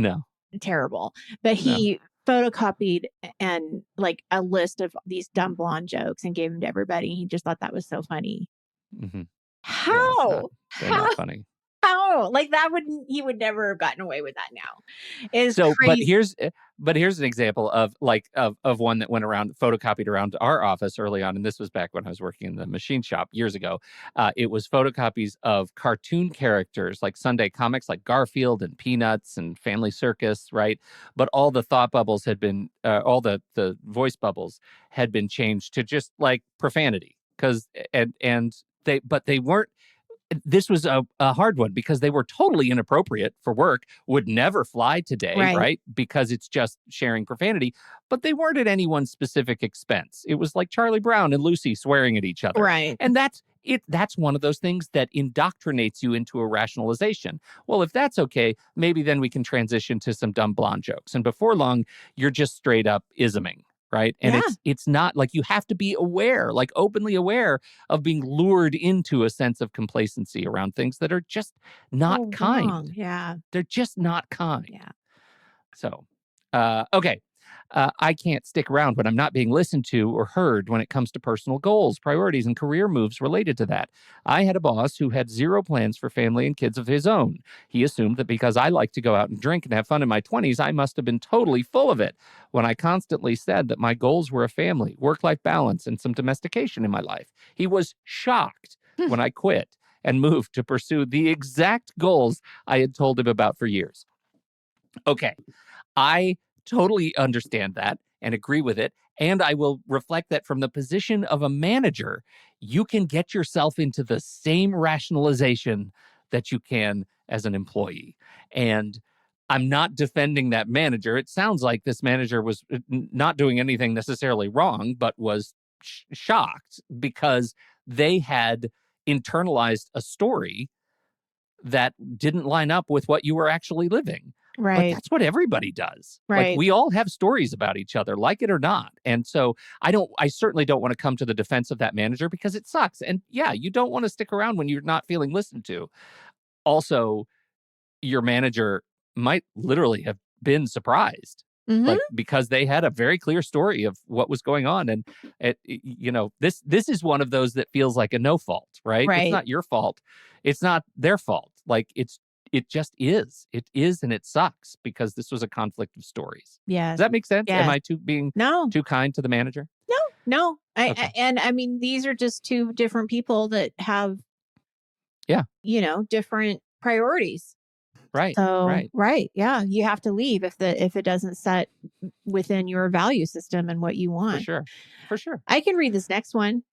Speaker 2: terrible. But he photocopied and like a list of these dumb blonde jokes and gave them to everybody. He just thought that was so funny.
Speaker 1: Mm-hmm.
Speaker 2: How?
Speaker 1: They're not funny.
Speaker 2: How? Like he would never have gotten away with that now. It's so
Speaker 1: crazy. But here's an example of one that went around, photocopied around our office early on. And this was back when I was working in the machine shop years ago. It was photocopies of cartoon characters like Sunday comics like Garfield and Peanuts and Family Circus, right? But all the thought bubbles had been, all the voice bubbles had been changed to just like profanity. But they weren't. This was a hard one because they were totally inappropriate for work, would never fly today, right? Because it's just sharing profanity, but they weren't at anyone's specific expense. It was like Charlie Brown and Lucy swearing at each other.
Speaker 2: Right.
Speaker 1: And that's one of those things that indoctrinates you into a rationalization. Well, if that's okay, maybe then we can transition to some dumb blonde jokes. And before long, you're just straight up isming. Right. And it's not like you have to be aware, like openly aware of being lured into a sense of complacency around things that are just not kind.
Speaker 2: Yeah.
Speaker 1: They're just not kind.
Speaker 2: Yeah.
Speaker 1: So, okay. I can't stick around when I'm not being listened to or heard when it comes to personal goals, priorities, and career moves related to that. I had a boss who had zero plans for family and kids of his own. He assumed that because I like to go out and drink and have fun in my 20s, I must have been totally full of it when I constantly said that my goals were a family, work-life balance, and some domestication in my life. He was shocked when I quit and moved to pursue the exact goals I had told him about for years. Okay, I totally understand that and agree with it. And I will reflect that from the position of a manager, you can get yourself into the same rationalization that you can as an employee. And I'm not defending that manager. It sounds like this manager was not doing anything necessarily wrong, but was shocked because they had internalized a story that didn't line up with what you were actually living. But
Speaker 2: Right.
Speaker 1: that's what everybody does. Like,
Speaker 2: Right.
Speaker 1: we all have stories about each other, like it or not. And so I certainly don't want to come to the defense of that manager because it sucks. And yeah, you don't want to stick around when you're not feeling listened to. Also, your manager might literally have been surprised,
Speaker 2: Mhm.
Speaker 1: like, because they had a very clear story of what was going on. And this is one of those that feels like a no fault, right? It's
Speaker 2: Right.
Speaker 1: not your fault. It's not their fault. Like, it just is. It is, and it sucks because this was a conflict of stories.
Speaker 2: Yes.
Speaker 1: Does that make sense? Am
Speaker 2: Yes.
Speaker 1: I being
Speaker 2: No.
Speaker 1: too kind to the manager?
Speaker 2: No.
Speaker 1: Okay.
Speaker 2: And I mean, these are just two different people that have,
Speaker 1: Yeah.
Speaker 2: different priorities.
Speaker 1: Right.
Speaker 2: So,
Speaker 1: Right.
Speaker 2: yeah, you have to leave if it doesn't set within your value system and what you
Speaker 1: For
Speaker 2: want.
Speaker 1: sure. For sure.
Speaker 2: I can read this next one.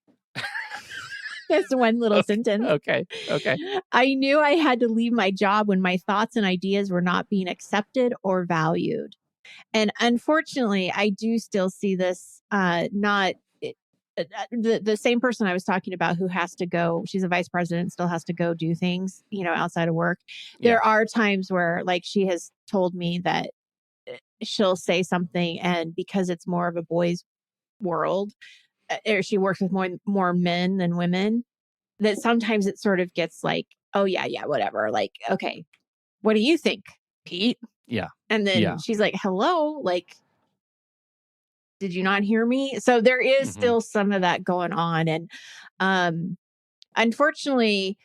Speaker 2: That's one little sentence.
Speaker 1: Okay.
Speaker 2: I knew I had to leave my job when my thoughts and ideas were not being accepted or valued. And unfortunately, I do still see this not the same person I was talking about who has to go, she's a vice president, still has to go do things, outside of work.
Speaker 1: Yeah.
Speaker 2: There are times where, like, she has told me that she'll say something, and because it's more of a boys' world, or she works with more men than women, that sometimes it sort of gets like, oh yeah, whatever. Like, okay, what do you think, Pete?
Speaker 1: Yeah.
Speaker 2: And then
Speaker 1: Yeah.
Speaker 2: she's like, hello, like, did you not hear me? So there is still some of that going on. And unfortunately,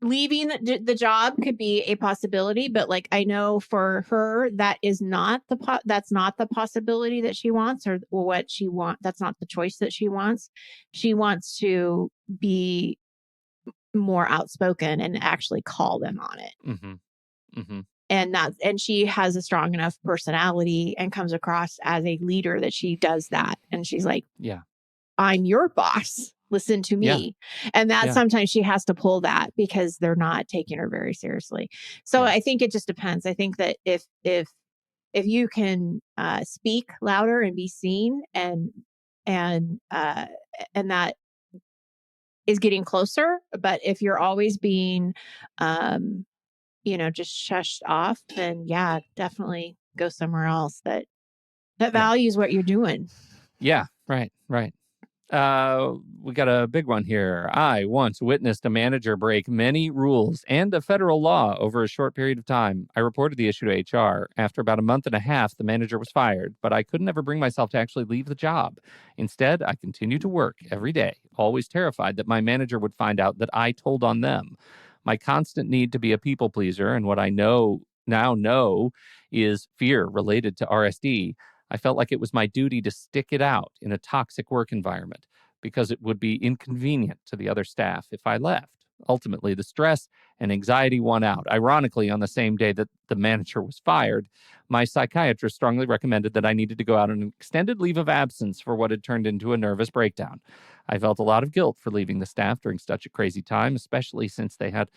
Speaker 2: leaving the job could be a possibility, but like, I know for her, that is not that's not the possibility that she wants, or what she wants. That's not the choice that she wants. She wants to be more outspoken and actually call them on it. And she has a strong enough personality and comes across as a leader that she does that. And she's like,
Speaker 1: Yeah.
Speaker 2: I'm your boss. Listen to me. And that sometimes she has to pull that because they're not taking her very seriously. So I think it just depends. I think that if you can speak louder and be seen, and that is getting closer. But if you're always being just shushed off, then yeah, definitely go somewhere else that values what you're doing.
Speaker 1: Yeah. Right. We got a big one here. I once witnessed a manager break many rules and a federal law over a short period of time. I reported the issue to HR. After about a month and a half, the manager was fired, but I couldn't ever bring myself to actually leave the job. Instead, I continued to work every day, always terrified that my manager would find out that I told on them. My constant need to be a people pleaser and what I now know is fear related to RSD. I felt like it was my duty to stick it out in a toxic work environment because it would be inconvenient to the other staff if I left. Ultimately, the stress and anxiety won out. Ironically, on the same day that the manager was fired, my psychiatrist strongly recommended that I needed to go out on an extended leave of absence for what had turned into a nervous breakdown. I felt a lot of guilt for leaving the staff during such a crazy time, especially since they had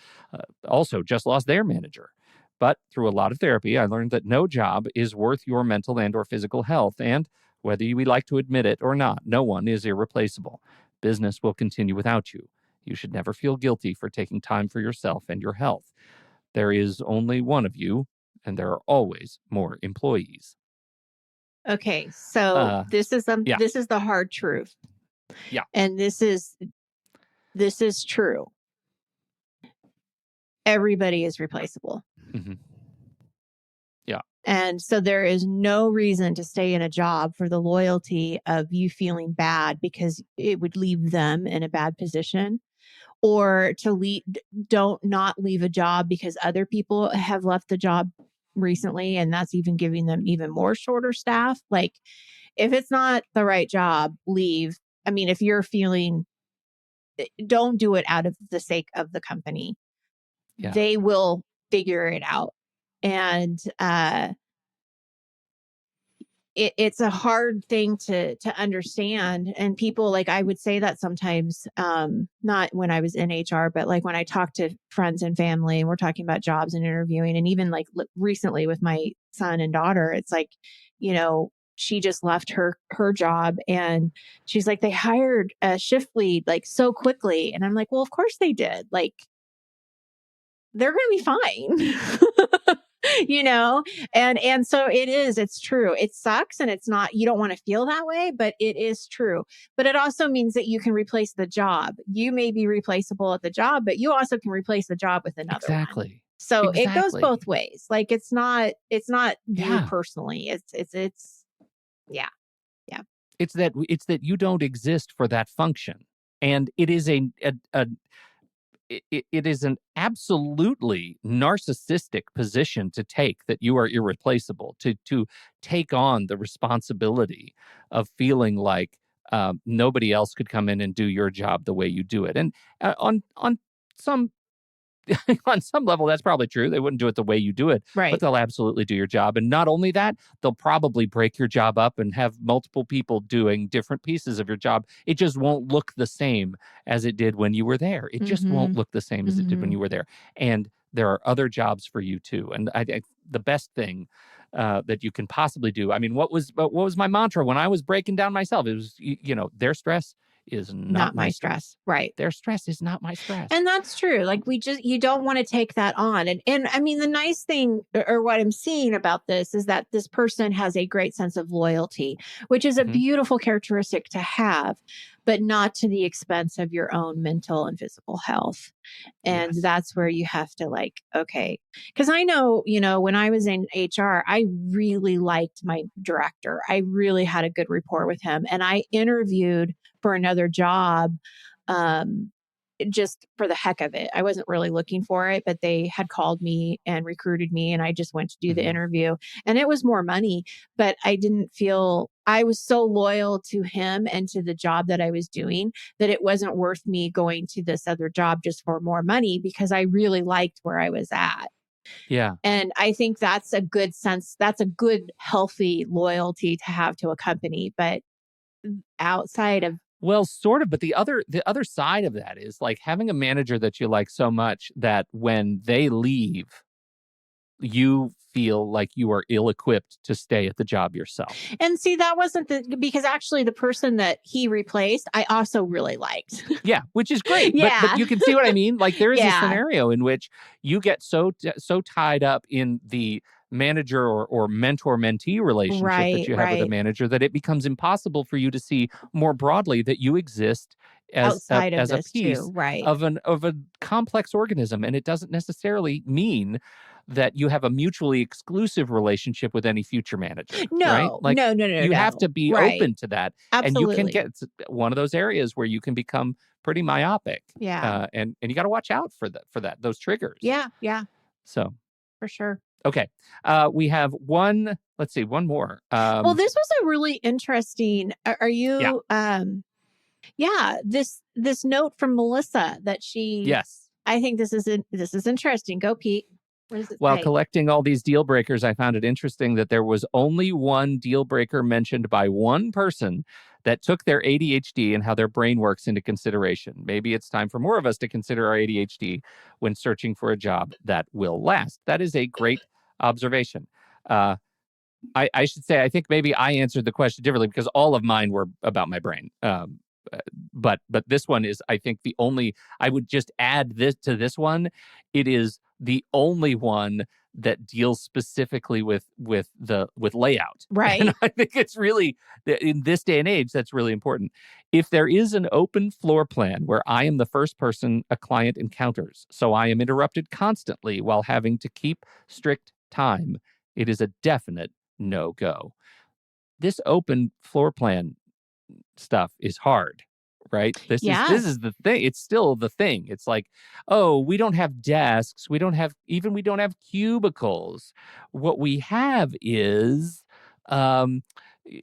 Speaker 1: also just lost their manager. But through a lot of therapy, I learned that no job is worth your mental and or physical health. And whether you like to admit it or not, no one is irreplaceable. Business will continue without you. You should never feel guilty for taking time for yourself and your health. There is only one of you, and there are always more employees.
Speaker 2: Okay, so this is the hard truth.
Speaker 1: Yeah.
Speaker 2: And this is true. Everybody is replaceable.
Speaker 1: Yeah.
Speaker 2: And so there is no reason to stay in a job for the loyalty of you feeling bad because it would leave them in a bad position, or to don't not leave a job because other people have left the job recently. And that's even giving them even more shorter staff. Like, if it's not the right job, leave. I mean, if you're feeling, don't do it out of the sake of the company.
Speaker 1: Yeah.
Speaker 2: They will figure it out. And, it's a hard thing to understand. And people, like, I would say that sometimes, not when I was in HR, but like when I talk to friends and family and we're talking about jobs and interviewing, and even like recently with my son and daughter, it's like, she just left her job and she's like, they hired a shift lead like so quickly. And I'm like, well, of course they did. Like, they're going to be fine. And so it's true. It sucks. And it's not, you don't want to feel that way, but it is true. But it also means that you can replace the job. You may be replaceable at the job, but you also can replace the job with another one. So it goes both ways. Like, it's not you personally. It's yeah.
Speaker 1: It's that you don't exist for that function. And it is it is an absolutely narcissistic position to take, that you are irreplaceable, to take on the responsibility of feeling like nobody else could come in and do your job the way you do it. And on some on some level, that's probably true. They wouldn't do it the way you do it,
Speaker 2: Right.
Speaker 1: but they'll absolutely do your job. And not only that, they'll probably break your job up and have multiple people doing different pieces of your job. It just won't look the same as it did when you were there. It just won't look the same as it did when you were there. And there are other jobs for you too. And the best thing that you can possibly do. I mean, what was my mantra when I was breaking down myself? It was, their stress is not my stress.
Speaker 2: Right.
Speaker 1: Their stress is not my stress.
Speaker 2: And that's true. Like, you don't want to take that on. And I mean, the nice thing, or what I'm seeing about this, is that this person has a great sense of loyalty, which is a beautiful characteristic to have, but not to the expense of your own mental and physical health. And that's where you have to, like, okay, because I know, when I was in HR, I really liked my director. I really had a good rapport with him. And I interviewed for another job, just for the heck of it. I wasn't really looking for it, but they had called me and recruited me, and I just went to do the interview, and it was more money, but I didn't feel, I was so loyal to him and to the job that I was doing that it wasn't worth me going to this other job just for more money, because I really liked where I was at.
Speaker 1: Yeah.
Speaker 2: And I think that's a good sense. That's a good, healthy loyalty to have to a company. But outside of,
Speaker 1: well, sort of, but the other side of that is like having a manager that you like so much that when they leave, you feel like you are ill-equipped to stay at the job yourself.
Speaker 2: And see, that wasn't because actually the person that he replaced, I also really liked.
Speaker 1: Yeah, which is great. But you can see what I mean? Like, there is a scenario in which you get so tied up in the manager or mentor-mentee relationship that you have with a manager that it becomes impossible for you to see more broadly that you exist as a piece of a complex organism. And it doesn't necessarily mean that you have a mutually exclusive relationship with any future manager.
Speaker 2: No,
Speaker 1: right? Like,
Speaker 2: no.
Speaker 1: You have to be open to that.
Speaker 2: Absolutely.
Speaker 1: And you can get one of those areas where you can become pretty myopic.
Speaker 2: Yeah.
Speaker 1: And you got to watch out for that, those triggers.
Speaker 2: Yeah.
Speaker 1: So.
Speaker 2: For sure.
Speaker 1: Okay. We have one more.
Speaker 2: Well, this was a really interesting, are you, this note from Melissa that
Speaker 1: yes.
Speaker 2: I think this is interesting. Go, Pete. What does it
Speaker 1: While
Speaker 2: say?
Speaker 1: collecting all these deal breakers, I found it interesting that there was only one deal breaker mentioned by one person that took their ADHD and how their brain works into consideration. Maybe it's time for more of us to consider our ADHD when searching for a job that will last. That is a great observation. I should say, I think maybe I answered the question differently because all of mine were about my brain. But this one is, I think, the only, I would just add this to this one. It is the only one that deals specifically with layout.
Speaker 2: Right.
Speaker 1: And I think it's really, in this day and age, that's really important. If there is an open floor plan where I am the first person a client encounters, so I am interrupted constantly while having to keep strict time, It is a definite no-go. This open floor plan stuff is hard, right? This
Speaker 2: Yes.
Speaker 1: is the thing. It's still the thing. It's like, oh, we don't have desks. We don't have cubicles. What we have is um,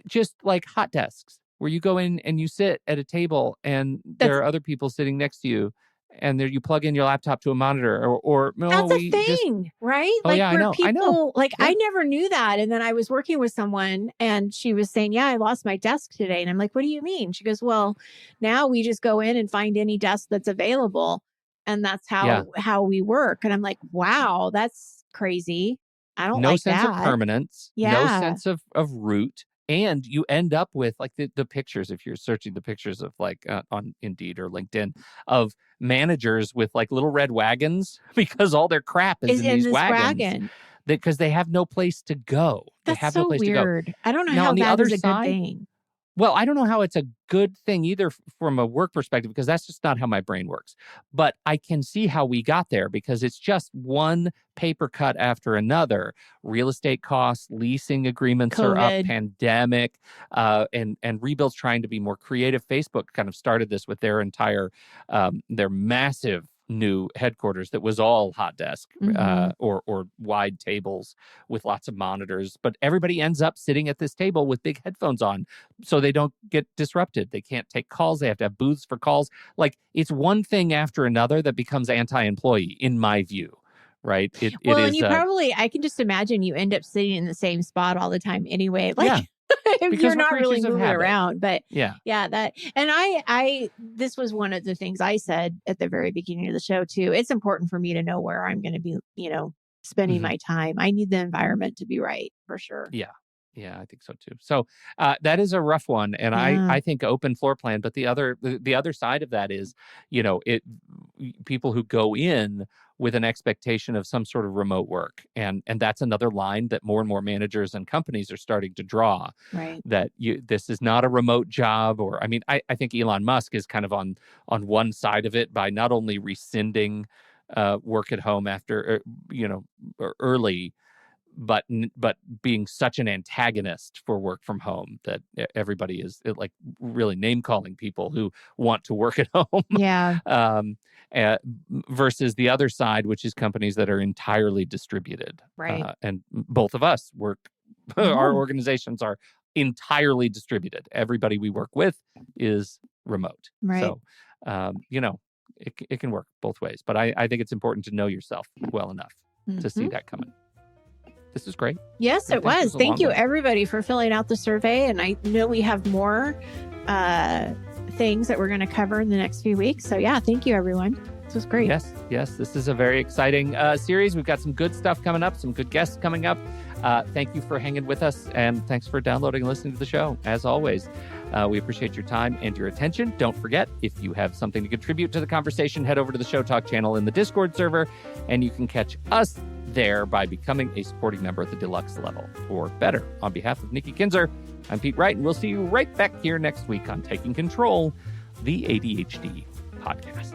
Speaker 1: just like hot desks where you go in and you sit at a table and there
Speaker 2: That's
Speaker 1: are other people sitting next to you, and there you plug in your laptop to a monitor, or no,
Speaker 2: That's a
Speaker 1: we just,
Speaker 2: thing, right?
Speaker 1: oh
Speaker 2: Like
Speaker 1: yeah,
Speaker 2: where
Speaker 1: I know,
Speaker 2: people like
Speaker 1: yeah,
Speaker 2: I never knew that. And then I was working with someone and she was saying, "Yeah, I lost my desk today." And I'm like, "What do you mean?" She goes, "Well, now we just go in and find any desk that's available. And that's
Speaker 1: yeah.
Speaker 2: how we work." And I'm like, "Wow, that's crazy. I don't
Speaker 1: No
Speaker 2: like
Speaker 1: sense of
Speaker 2: that."
Speaker 1: permanence, no
Speaker 2: Yeah.
Speaker 1: sense of root, and you end up with like the pictures, if you're searching the pictures of like on Indeed or LinkedIn, of managers with like little red wagons because all their crap is
Speaker 2: Is
Speaker 1: in
Speaker 2: in
Speaker 1: these
Speaker 2: this
Speaker 1: wagons,
Speaker 2: wagon.
Speaker 1: because they have no place to go. They
Speaker 2: That's
Speaker 1: have no
Speaker 2: so
Speaker 1: place to go.
Speaker 2: weird. I don't know
Speaker 1: Now
Speaker 2: how
Speaker 1: on the
Speaker 2: that
Speaker 1: other
Speaker 2: is a good
Speaker 1: side,
Speaker 2: thing.
Speaker 1: well, I don't know how it's a good thing either from a work perspective, because that's just not how my brain works. But I can see how we got there, because it's just one paper cut after another. Real estate costs, leasing agreements are up,
Speaker 2: COVID.
Speaker 1: pandemic, and rebuilds trying to be more creative. Facebook kind of started this with their massive new headquarters that was all hot desk
Speaker 2: Hmm.
Speaker 1: or wide tables with lots of monitors, but everybody ends up sitting at this table with big headphones on so they don't get disrupted. They can't take calls. They have to have booths for calls. Like, it's one thing after another that becomes anti-employee, in my view, right? It
Speaker 2: Well, and
Speaker 1: is,
Speaker 2: you probably, I can just imagine you end up sitting in the same spot all the time anyway. Like
Speaker 1: yeah,
Speaker 2: if
Speaker 1: because
Speaker 2: you're
Speaker 1: we're
Speaker 2: not really
Speaker 1: creatures of
Speaker 2: moving
Speaker 1: habit.
Speaker 2: around. But
Speaker 1: Yeah.
Speaker 2: yeah, and this was one of the things I said at the very beginning of the show too. It's important for me to know where I'm going to be, spending
Speaker 1: Mhm.
Speaker 2: my time. I need the environment to be right for sure.
Speaker 1: Yeah. Yeah, I think so too. So that is a rough one, and
Speaker 2: Yeah.
Speaker 1: I think open floor plan. But the other side of that is, people who go in with an expectation of some sort of remote work, and that's another line that more and more managers and companies are starting to draw.
Speaker 2: Right.
Speaker 1: That this is not a remote job, or I mean, I think Elon Musk is kind of on one side of it by not only rescinding work at home after early, but being such an antagonist for work from home that everybody is like really name calling people who want to work at home.
Speaker 2: Yeah.
Speaker 1: um, uh, versus the other side, which is companies that are entirely distributed.
Speaker 2: Right.
Speaker 1: And both of us work,
Speaker 2: From
Speaker 1: our
Speaker 2: home.
Speaker 1: organizations are entirely distributed. Everybody we work with is remote.
Speaker 2: Right.
Speaker 1: So, it can work both ways. But I think it's important to know yourself well enough to see
Speaker 2: Hmm.
Speaker 1: that coming. This is great.
Speaker 2: Yes,
Speaker 1: I
Speaker 2: it
Speaker 1: think this
Speaker 2: was.
Speaker 1: is a
Speaker 2: Thank
Speaker 1: long
Speaker 2: you,
Speaker 1: one.
Speaker 2: everybody, for filling out the survey. And I know we have more things that we're going to cover in the next few weeks. So, yeah, thank you, everyone. This was great.
Speaker 1: Yes. This is a very exciting series. We've got some good stuff coming up, some good guests coming up. Thank you for hanging with us, and thanks for downloading and listening to the show. As always, we appreciate your time and your attention. Don't forget, if you have something to contribute to the conversation, head over to the Show Talk channel in the Discord server, and you can catch us there by becoming a supporting member at the deluxe level, or better. On behalf of Nikki Kinzer, I'm Pete Wright, and we'll see you right back here next week on Taking Control, the ADHD podcast.